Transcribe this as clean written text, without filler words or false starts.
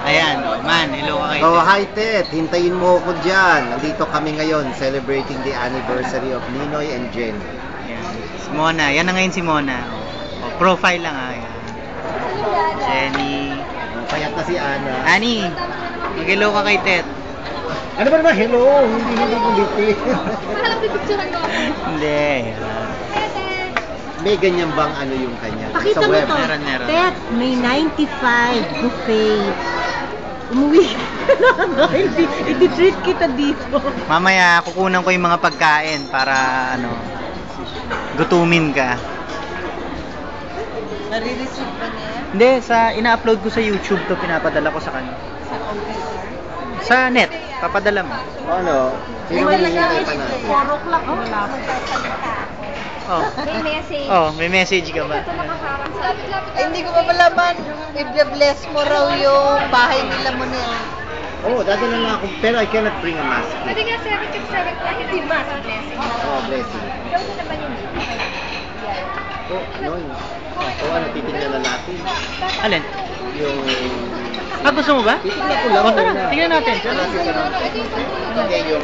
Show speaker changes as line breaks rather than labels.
Ayan, man, hello ka kay
Oh,
Ted.
hi Ted, hintayin mo ako dyan. Nandito kami ngayon celebrating the anniversary of Ninoy and Jen.
Ayan, si Mona. Yan na ngayon si Mona. Oh, profile lang ah. Ayan. Jenny.
Payat na si Ana.
Ani, mag-hello ka kay Ted.
Ano ba naman? Hello! Hindi ko litin.
Parang pipicturean mo ako.
Hindi. Ayan.
May ganyan bang ano yung kanya?
Pakita
Sa
mo
web.
to.
Meron.
Tet, may 95 buffet. Umuwi ka na. I-treat kita dito.
Mamaya kukunan ko yung mga pagkain para ano, gutumin ka.
Nare-receive ba niya?
Hindi, ina-upload ko sa YouTube to, pinapadala ko sa kanya.
Sa computer?
Sa net, papadala mo.
Ano? Sino may hihintay pa na?
4 o'clock. Wala pa.
Oh.
May message.
Oh, may message ka ba?
Ito nakaharang sa
Hindi ko pa malaman. I-bless mo raw yung bahay nila mo na yan.
Oh, dadala na ako. Pero I cannot bring a mask.
Pwede nga 767 pa, hindi mas blessing.
Oh, blessing.
Ikaw na naman yung
Oh, noon. Oh, ano, titignan na natin.
Alin?
Yung...
Ah, gusto mo ba?
Titignan ko lang.
O, tara,
muna.
tingnan natin.
Kasi, yung